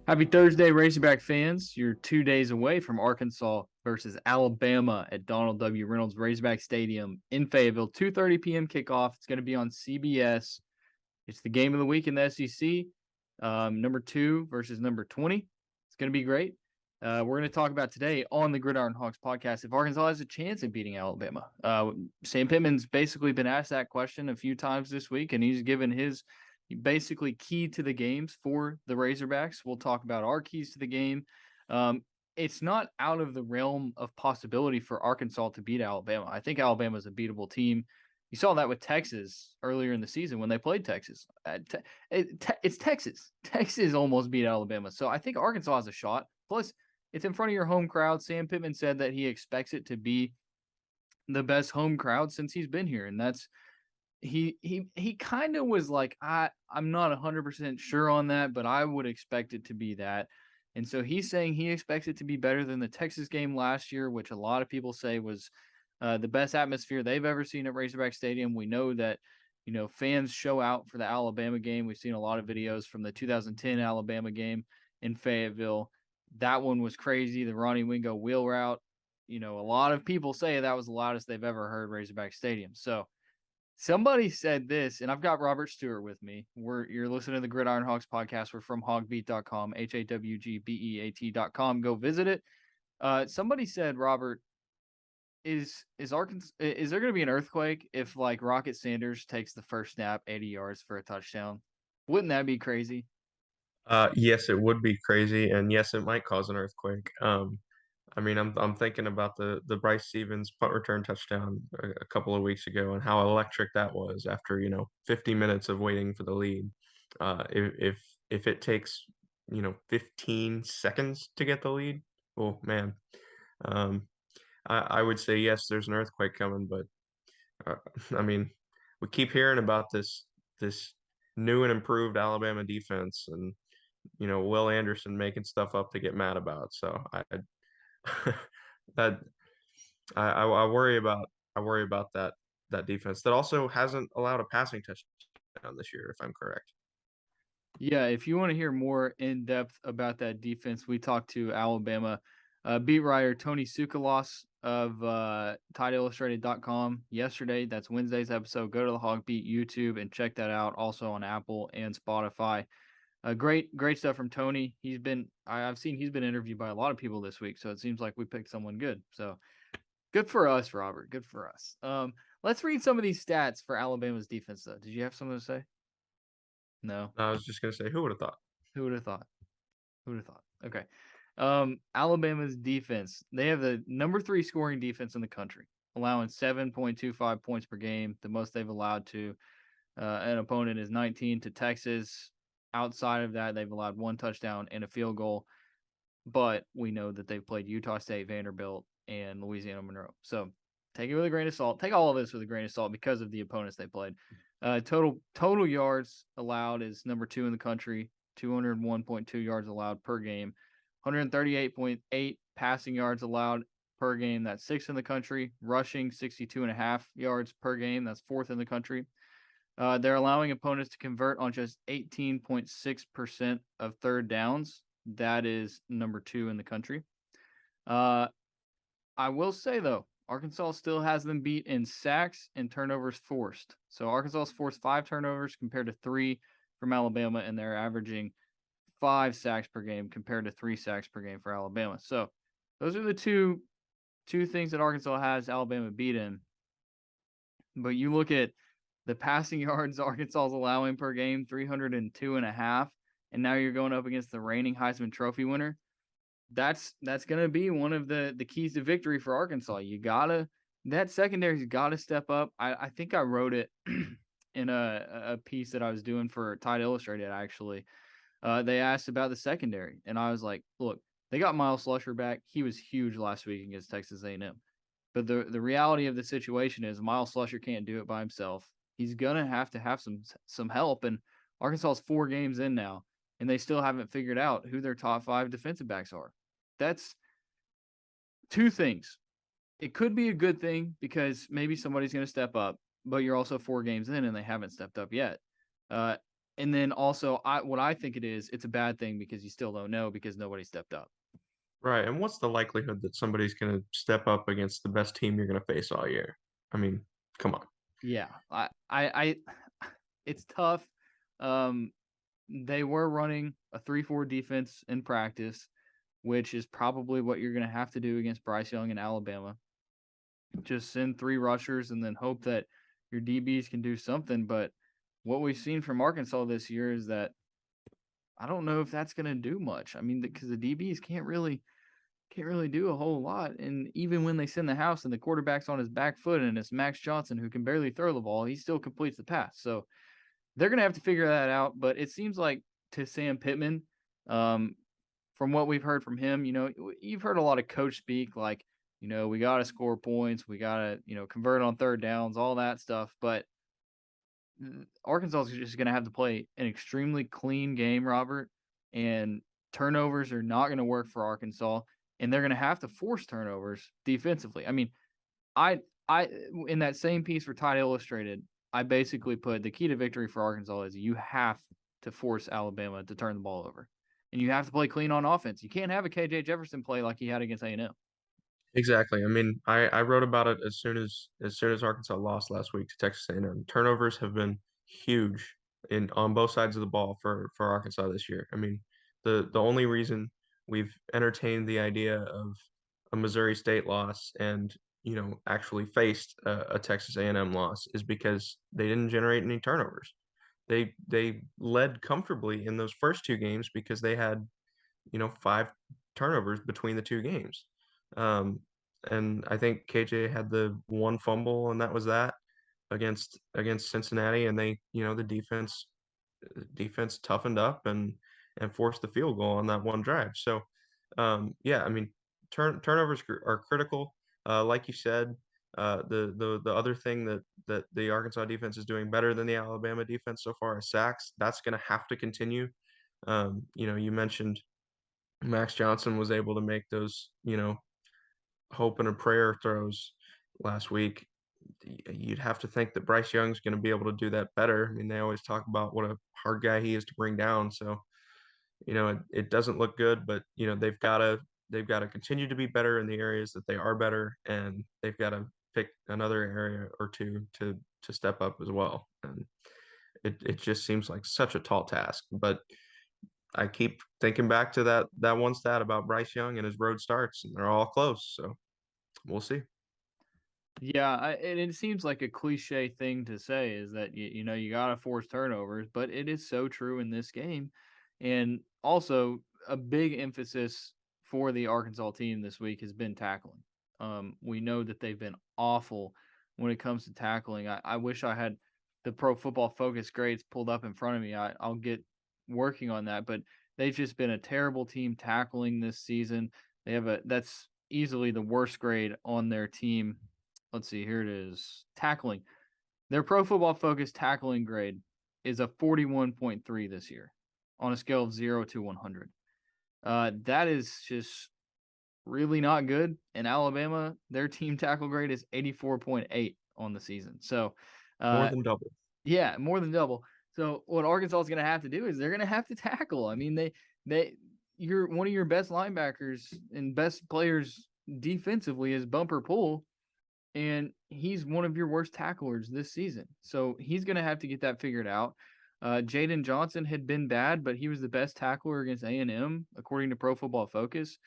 Happy Thursday, Razorback fans. You're 2 days away from Arkansas versus Alabama at Donald W. Reynolds Razorback Stadium in Fayetteville. 2:30 p.m. kickoff. It's going to be on CBS. It's the game of the week in the SEC. Number 2 versus number 20. It's going to be great. We're going to talk about today on the Gridiron Hawks podcast if Arkansas has a chance at beating Alabama. Sam Pittman's basically been asked that question a few times this week, and he's given his basically key to the games for the Razorbacks. We'll talk about our keys to the game. It's not out of the realm of possibility for Arkansas to beat Alabama. I think Alabama is a beatable team. You saw that with Texas earlier in the season when they played Texas. It's Texas. Texas almost beat Alabama. So I think Arkansas has a shot. Plus, it's in front of your home crowd. Sam Pittman said that he expects it to be the best home crowd since he's been here. And that's he kind of was like, I'm not 100% sure on that, but I would expect it to be that. And so he's saying he expects it to be better than the Texas game last year, which a lot of people say was the best atmosphere they've ever seen at Razorback Stadium. We know that, fans show out for the Alabama game. We've seen a lot of videos from the 2010 Alabama game in Fayetteville. That one was crazy. The Ronnie Wingo wheel route. A lot of people say that was the loudest they've ever heard Razorback Stadium. So somebody said this, and I've got Robert Stewart with me. You're listening to the Gridiron Hawks podcast. We're from HawgBeat.com, HawgBeat.com. Go visit it. Somebody said, Robert, is Arkansas, is there going to be an earthquake if like Rocket Sanders takes the first snap 80 yards for a touchdown? Wouldn't that be crazy? Yes, it would be crazy, and yes, it might cause an earthquake. I'm thinking about the Bryce Stevens punt return touchdown a couple of weeks ago and how electric that was after 50 minutes of waiting for the lead. If it takes 15 seconds to get the lead, well, man, um, I would say yes, there's an earthquake coming, but uh, I mean, we keep hearing about this new and improved Alabama defense, and Will Anderson making stuff up to get mad about. So that I worry about that defense that also hasn't allowed a passing touchdown this year, if I'm correct. Yeah, if you want to hear more in depth about that defense, we talked to Alabama beat writer Tony Sukalos of TideIllustrated.com yesterday. That's Wednesday's episode. Go to the HawgBeat YouTube and check that out. Also on Apple and Spotify. Great stuff from Tony. I've seen he's been interviewed by a lot of people this week, so it seems like we picked someone good. So good for us, Robert. Good for us. Let's read some of these stats for Alabama's defense, though. Did you have something to say? No. I was just gonna say, who would have thought? Who would have thought? Who would have thought? Okay. Alabama's defense. They have the number 3 scoring defense in the country, allowing 7.25 points per game. The most they've allowed to an opponent is 19 to Texas. Outside of that, they've allowed 1 touchdown and a field goal. But we know that they've played Utah State, Vanderbilt, and Louisiana Monroe. So take it with a grain of salt. Take all of this with a grain of salt because of the opponents they played. Total yards allowed is number 2 in the country, 201.2 yards allowed per game, 138.8 passing yards allowed per game. That's 6th in the country. Rushing 62.5 yards per game. That's 4th in the country. They're allowing opponents to convert on just 18.6% of third downs. That is number 2 in the country. I will say, though, Arkansas still has them beat in sacks and turnovers forced. So Arkansas's forced 5 turnovers compared to 3 from Alabama, and they're averaging 5 sacks per game compared to 3 sacks per game for Alabama. So those are the two things that Arkansas has Alabama beat in. But you look at the passing yards Arkansas is allowing per game, 302.5, and now you're going up against the reigning Heisman Trophy winner. That's going to be one of the keys to victory for Arkansas. That secondary's got to step up. I think I wrote it in a piece that I was doing for Tide Illustrated, actually. They asked about the secondary, and I was like, look, they got Miles Slusher back. He was huge last week against Texas A&M. But the reality of the situation is Miles Slusher can't do it by himself. He's going to have some help, and Arkansas's 4 games in now, and they still haven't figured out who their top 5 defensive backs are. That's 2 things. It could be a good thing because maybe somebody's going to step up, but you're also 4 games in and they haven't stepped up yet. And then also, what I think it is, it's a bad thing because you still don't know because nobody stepped up. Right, and what's the likelihood that somebody's gonna step up against the best team you're gonna face all year? I mean, come on. Yeah, it's tough. Um, they were running a 3-4 defense in practice, which is probably what you're going to have to do against Bryce Young in Alabama. Just send 3 rushers and then hope that your DBs can do something. But what we've seen from Arkansas this year is that I don't know if that's going to do much. I mean, because the DBs can't really do a whole lot. And even when they send the house and the quarterback's on his back foot and it's Max Johnson who can barely throw the ball, he still completes the pass. So they're going to have to figure that out. But it seems like to Sam Pittman, um, from what we've heard from him, you've heard a lot of coach speak like, we got to score points, we got to, convert on third downs, all that stuff. But Arkansas is just going to have to play an extremely clean game, Robert, and turnovers are not going to work for Arkansas, and they're going to have to force turnovers defensively. I mean, I I in that same piece for Tide Illustrated, I basically put the key to victory for Arkansas is you have to force Alabama to turn the ball over, and you have to play clean on offense. You can't have a KJ Jefferson play like he had against A&M. Exactly. I mean, I wrote about it as soon as Arkansas lost last week to Texas A&M. Turnovers have been huge in on both sides of the ball for Arkansas this year. I mean, the only reason we've entertained the idea of a Missouri State loss and actually faced a Texas A&M loss is because they didn't generate any turnovers. They led comfortably in those first 2 games because they had 5 turnovers between the 2 games. Um, and I think KJ had the 1 fumble, and that was that against Cincinnati, and the defense toughened up and forced the field goal on that one drive. So, yeah, I mean, turnovers are critical. Like you said, the other thing that the Arkansas defense is doing better than the Alabama defense so far is sacks. That's going to have to continue. You mentioned Max Johnson was able to make those, hope and a prayer throws last week. You'd have to think that Bryce Young's going to be able to do that better. I mean, they always talk about what a hard guy he is to bring down. So, it doesn't look good, but they've got to continue to be better in the areas that they are better, and they've got to pick another area or two to step up as well. And it just seems like such a tall task, but I keep thinking back to that one stat about Bryce Young and his road starts, and they're all close. So we'll see. Yeah, and it seems like a cliche thing to say is that you got to force turnovers, but it is so true in this game. And also, a big emphasis for the Arkansas team this week has been tackling. We know that they've been awful when it comes to tackling. I wish I had the Pro Football Focus grades pulled up in front of me. I'll get working on that, but they've just been a terrible team tackling this season. That's easily the worst grade on their team. Let's see, here it is. Tackling. Their Pro Football Focus tackling grade is a 41.3 this year on a scale of 0 to 100. That is just really not good. In Alabama, their team tackle grade is 84.8 on the season. So, More uh, than double. yeah, more than double. So what Arkansas is going to have to do is they're going to have to tackle. I mean, you're one of your best linebackers and best players defensively is Bumper Pool, and he's one of your worst tacklers this season. So he's going to have to get that figured out. Jaden Johnson had been bad, but he was the best tackler against A&M, according to Pro Football Focus.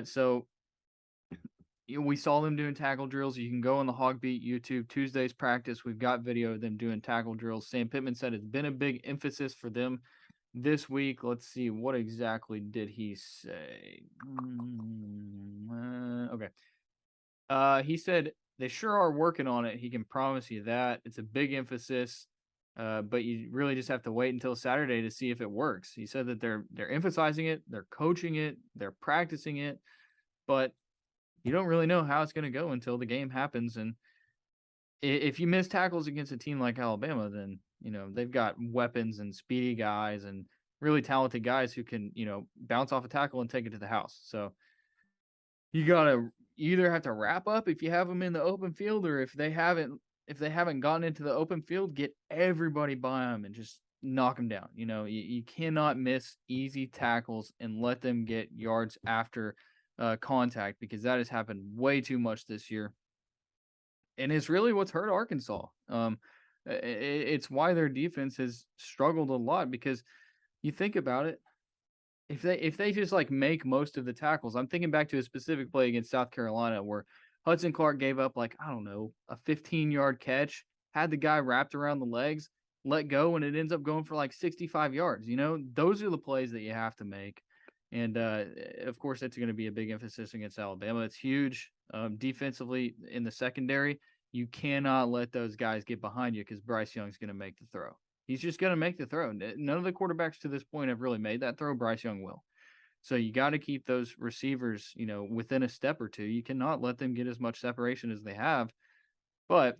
So we saw them doing tackle drills. You can go on the HawgBeat YouTube Tuesday's practice. We've got video of them doing tackle drills. Sam Pittman said it's been a big emphasis for them this week. Let's see, what exactly did he say? Okay. He said they sure are working on it. He can promise you that. It's a big emphasis, but you really just have to wait until Saturday to see if it works. He said that they're emphasizing it, they're coaching it, they're practicing it, but you don't really know how it's going to go until the game happens. And if you miss tackles against a team like Alabama, then they've got weapons and speedy guys and really talented guys who can bounce off a tackle and take it to the house. So you gotta either have to wrap up if you have them in the open field, or if they haven't gotten into the open field, get everybody by them and just knock them down. You cannot miss easy tackles and let them get yards after contact, because that has happened way too much this year. And it's really what's hurt Arkansas. It's why their defense has struggled a lot, because you think about it, if they just like make most of the tackles. I'm thinking back to a specific play against South Carolina where Hudson Clark gave up, like, I don't know, a 15-yard catch, had the guy wrapped around the legs, let go, and it ends up going for like 65 yards. Those are the plays that you have to make. And of course, that's going to be a big emphasis against Alabama. It's huge defensively in the secondary. You cannot let those guys get behind you, because Bryce Young's going to make the throw. He's just going to make the throw. None of the quarterbacks to this point have really made that throw. Bryce Young will. So you got to keep those receivers, within a step or two. You cannot let them get as much separation as they have. But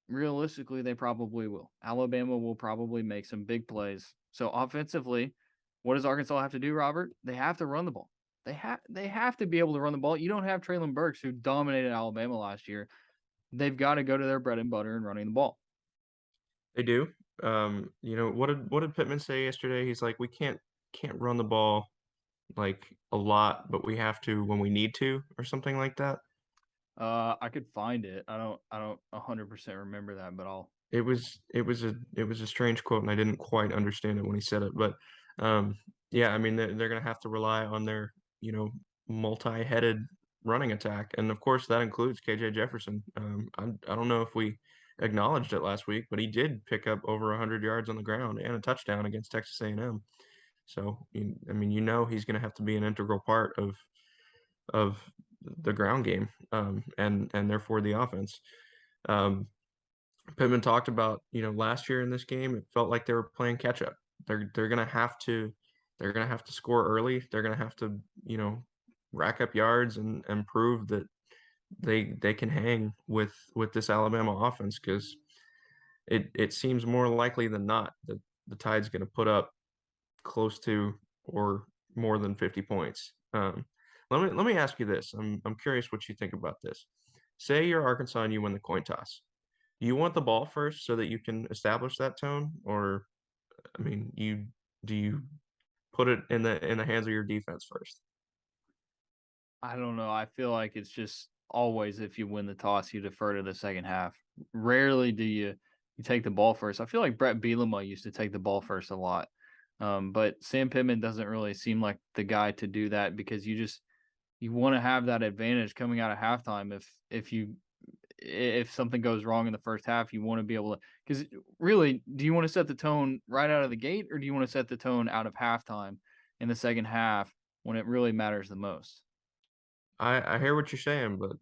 realistically, they probably will. Alabama will probably make some big plays. So offensively, what does Arkansas have to do, Robert? They have to run the ball. They have to be able to run the ball. You don't have Traylon Burks, who dominated Alabama last year. They've got to go to their bread and butter and running the ball. They do. What did Pittman say yesterday? He's like, we can't run the ball like a lot, but we have to when we need to, or something like that. I could find it. I don't 100% remember that, but I'll. It was a strange quote, and I didn't quite understand it when he said it. But um, yeah, I mean they're gonna have to rely on their multi-headed running attack, and of course that includes KJ Jefferson. I don't know if we acknowledged it last week, but he did pick up over 100 yards on the ground and a touchdown against Texas A&M. So I mean he's gonna have to be an integral part of the ground game, and therefore the offense. Um, Pittman talked about, last year in this game, it felt like they were playing catch up. They're gonna have to score early. They're gonna have to, rack up yards and prove that they can hang with this Alabama offense, because it seems more likely than not that the Tide's gonna put up close to or more than 50 points. Let me ask you this. I'm curious what you think about this. Say you're Arkansas and you win the coin toss. You want the ball first so that you can establish that tone, or I mean, do you put it in the hands of your defense first? I don't know. I feel like it's just always, if you win the toss, you defer to the second half. Rarely do you take the ball first. I feel like Brett Bielema used to take the ball first a lot. But Sam Pittman doesn't really seem like the guy to do that, because you want to have that advantage coming out of halftime. If something goes wrong in the first half, you want to be able to, because really, do you want to set the tone right out of the gate, or do you want to set the tone out of halftime in the second half when it really matters the most? I hear what you're saying, but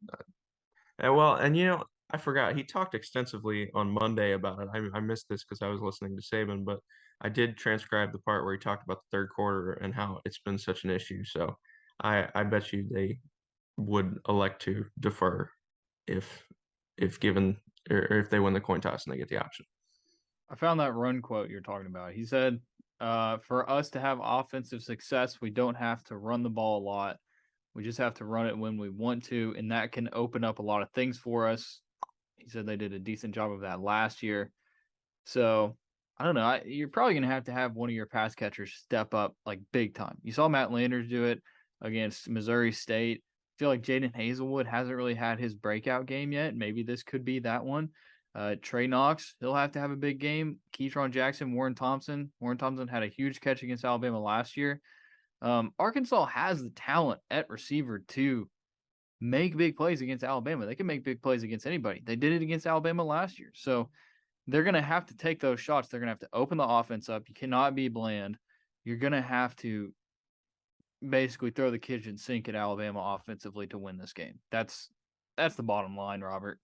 I forgot he talked extensively on Monday about it. I missed this because I was listening to Saban, but I did transcribe the part where he talked about the third quarter and how it's been such an issue. So I bet you they would elect to defer if given, or if they win the coin toss and they get the option. I found that run quote you're talking about. He said, for us to have offensive success, we don't have to run the ball a lot. We just have to run it when we want to, and that can open up a lot of things for us. He said they did a decent job of that last year. So I don't know. You're probably going to have one of your pass catchers step up like big time. You saw Matt Landers do it against Missouri State. I feel like Jaden Hazelwood hasn't really had his breakout game yet. Maybe this could be that one. Trey Knox, he'll have to have a big game. Keyshawn Jackson, Warren Thompson. Warren Thompson had a huge catch against Alabama last year. Arkansas has the talent at receiver to make big plays against Alabama. They can make big plays against anybody. They did it against Alabama last year. So they're going to have to take those shots. They're going to have to open the offense up. You cannot be bland. You're going to have to basically throw the kitchen sink at Alabama offensively to win this game. That's the bottom line, Robert.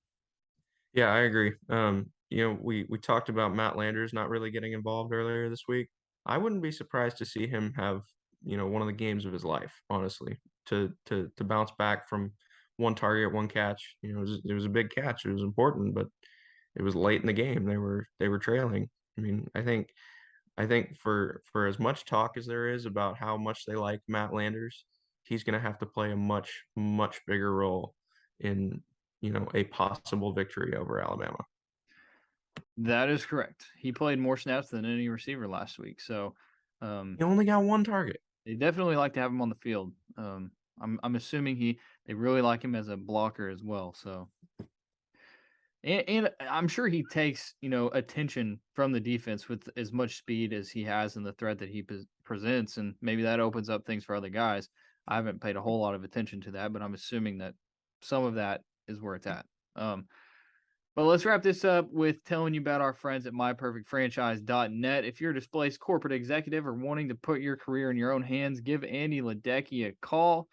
Yeah, I agree. We talked about Matt Landers not really getting involved earlier this week. I wouldn't be surprised to see him have, one of the games of his life, honestly, to bounce back from one target, one catch. It was a big catch. It was important, but it was late in the game. They were trailing. I mean, I think for as much talk as there is about how much they like Matt Landers, he's going to have to play a much, much bigger role in, a possible victory over Alabama. That is correct. He played more snaps than any receiver last week. So He only got one target. they definitely like to have him on the field. I'm assuming they really like him as a blocker as well. So and I'm sure he takes, attention from the defense with as much speed as he has and the threat that he presents, and maybe that opens up things for other guys. I haven't paid a whole lot of attention to that, but I'm assuming that some of that is where it's at. But let's wrap this up with telling you about our friends at myperfectfranchise.net. If you're a displaced corporate executive or wanting to put your career in your own hands, give Andy Luedecke a call.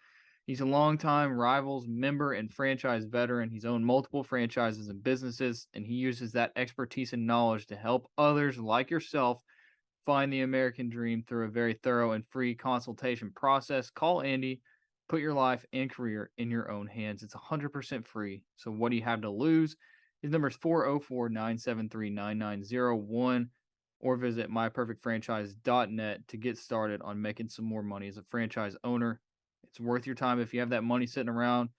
He's a longtime Rivals member and franchise veteran. He's owned multiple franchises and businesses, and he uses that expertise and knowledge to help others like yourself find the American dream through a very thorough and free consultation process. Call Andy. Put your life and career in your own hands. It's 100% free. So what do you have to lose? His number is 404-973-9901, or visit myperfectfranchise.net to get started on making some more money as a franchise owner. It's worth your time if you have that money sitting around.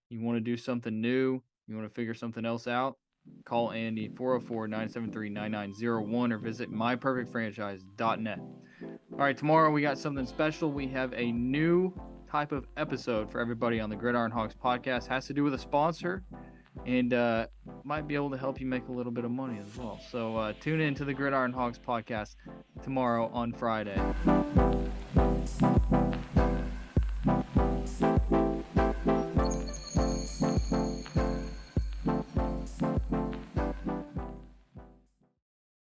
You want to do something new, you want to figure something else out, call Andy 404-973-9901 or visit myperfectfranchise.net. All right, tomorrow we got something special. We have a new type of episode for everybody on the Gridiron Hogs podcast. Has to do with a sponsor and might be able to help you make a little bit of money as well. So tune in to the Gridiron Hogs podcast tomorrow on Friday.